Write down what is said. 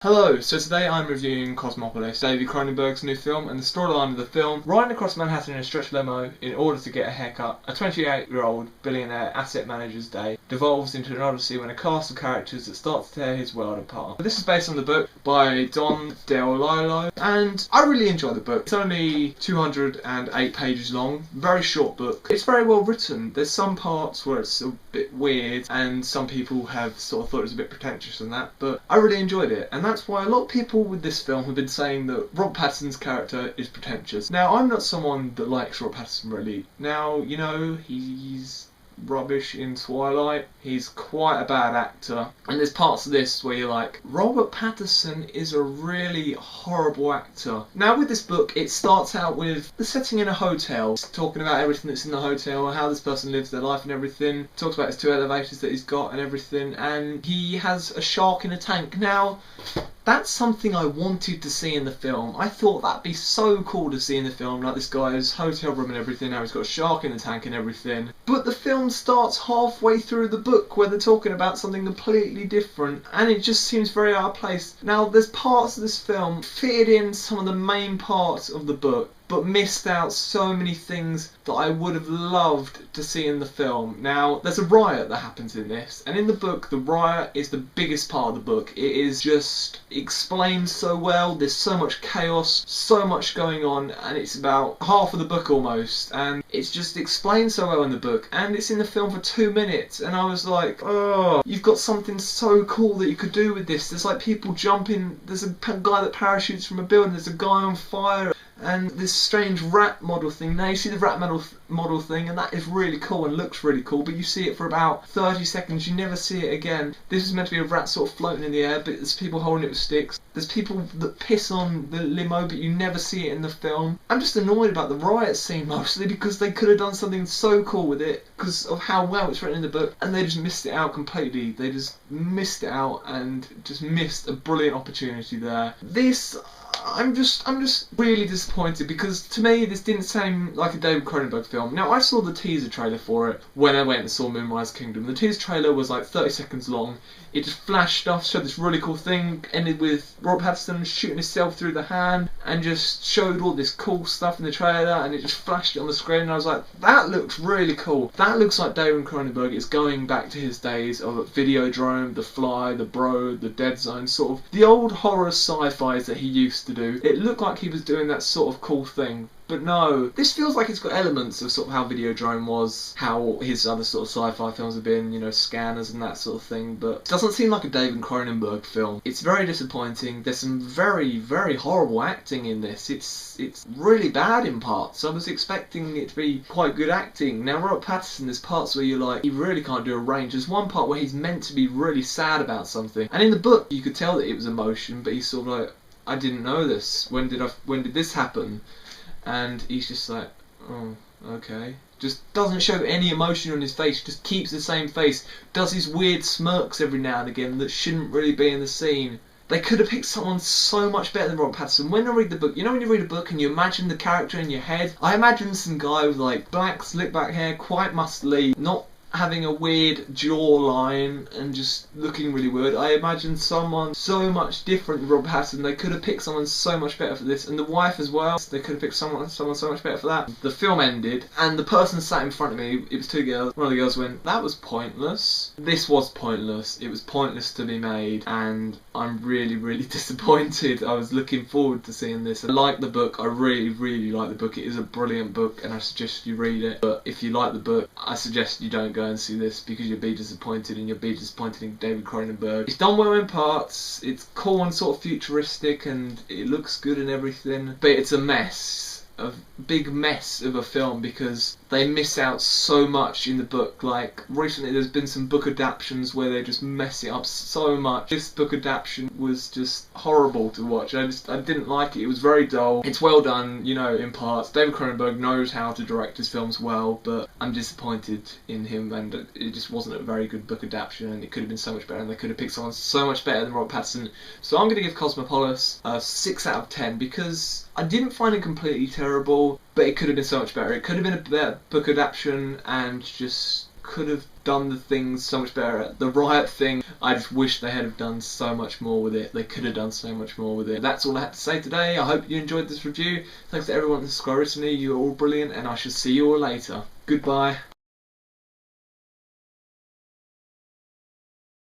Hello, so today I'm reviewing Cosmopolis, David Cronenberg's new film, and the storyline of the film: riding across Manhattan in a stretch limo in order to get a haircut, a 28-year-old billionaire asset manager's day devolves into an odyssey when a cast of characters that start to tear his world apart. This is based on the book by Don DeLillo, and I really enjoy the book. It's only 208 pages long, very short book. It's very well written. There's some parts where it's a bit weird, and some people have sort of thought it was a bit pretentious and that, but I really enjoyed it, and that's why a lot of people with this film have been saying that Rob Pattinson's character is pretentious. Now, I'm not someone that likes Rob Pattinson really. Now, you know, he's rubbish in Twilight. He's quite a bad actor, and there's parts of this where you're like, Robert Pattinson is a really horrible actor. Now with this book, it starts out with the setting in a hotel, talking about everything that's in the hotel, how this person lives their life and everything, talks about his 2 elevators that he's got and everything, and he has a shark in a tank. Now, that's something I wanted to see in the film. I thought that'd be so cool to see in the film, like this guy's hotel room and everything, how he's got a shark in the tank and everything. But the film starts halfway through the book where they're talking about something completely different, and it just seems very out of place. Now, there's parts of this film fitted in some of the main parts of the book, but missed out so many things that I would have loved to see in the film. Now, there's a riot that happens in this, and in the book, the riot is the biggest part of the book. It is just explained so well, there's so much chaos, so much going on, and it's about half of the book almost, and it's just explained so well in the book, and it's in the film for 2 minutes, and I was like, oh, you've got something so cool that you could do with this. There's like people jumping, there's a guy that parachutes from a building, there's a guy on fire, and this strange rat model thing. Now you see the rat model thing, and that is really cool and looks really cool, but you see it for about 30 seconds, you never see it again. This is meant to be a rat sort of floating in the air, but there's people holding it with sticks. There's people that piss on the limo, but you never see it in the film. I'm just annoyed about the riot scene mostly, because they could have done something so cool with it because of how well it's written in the book, and they just missed it out completely. They just missed it out and just missed a brilliant opportunity there. I'm just really disappointed, because to me this didn't seem like a David Cronenberg film. Now, I saw the teaser trailer for it when I went and saw Moonrise Kingdom. The teaser trailer was like 30 seconds long. It just flashed stuff, showed this really cool thing, ended with Rob Pattinson shooting himself through the hand, and just showed all this cool stuff in the trailer, and it just flashed it on the screen, and I was like, that looks really cool. That looks like David Cronenberg is going back to his days of Videodrome, The Fly, The Bro, The Dead Zone, sort of the old horror sci-fis that he used to do. It looked like he was doing that sort of cool thing. But no, this feels like it's got elements of sort of how Videodrome was, how his other sort of sci-fi films have been, you know, Scanners and that sort of thing, but it doesn't seem like a David Cronenberg film. It's very disappointing. There's some very, very horrible acting in this. It's really bad in parts. I was expecting it to be quite good acting. Now, Robert Pattinson, there's parts where you're like, he really can't do a range. There's one part where he's meant to be really sad about something, and in the book you could tell that it was emotion, but he's sort of like, I didn't know this. When did this happen? And he's just like, oh, okay. Just doesn't show any emotion on his face, just keeps the same face, does his weird smirks every now and again that shouldn't really be in the scene. They could have picked someone so much better than Robert Pattinson. When I read the book, you know when you read a book and you imagine the character in your head? I imagine some guy with like black slick back hair, quite muscly, not having a weird jawline and just looking really weird. I imagine someone so much different than Rob Pattinson. They could have picked someone so much better for this, and the wife as well. They could have picked someone so much better for that. The film ended, and the person sat in front of me, it was 2 girls. One of the girls went, that was pointless. This was pointless. It was pointless to be made, and I'm really, really disappointed. I was looking forward to seeing this. I like the book. I really, really like the book. It is a brilliant book, and I suggest you read it. But if you like the book, I suggest you don't go and see this, because you'll be disappointed, and you'll be disappointed in David Cronenberg. It's done well in parts, it's cool and sort of futuristic, and it looks good and everything, but it's a mess. A big mess of a film, because they miss out so much in the book. Like, recently there's been some book adaptations where they just mess it up so much. This book adaptation was just horrible to watch. I didn't like it. It was very dull. It's well done, you know, in parts. David Cronenberg knows how to direct his films well, but I'm disappointed in him, and it just wasn't a very good book adaptation, and it could have been so much better, and they could have picked someone so much better than Robert Pattinson. So I'm going to give Cosmopolis a 6 out of 10, because I didn't find it completely terrible, but it could have been so much better. It could have been a better book adaptation, and just could have done the things so much better. The Riot thing, I just wish they had have done so much more with it. They could have done so much more with it. That's all I had to say today. I hope you enjoyed this review. Thanks to everyone that subscribed recently. You're all brilliant, and I shall see you all later. Goodbye.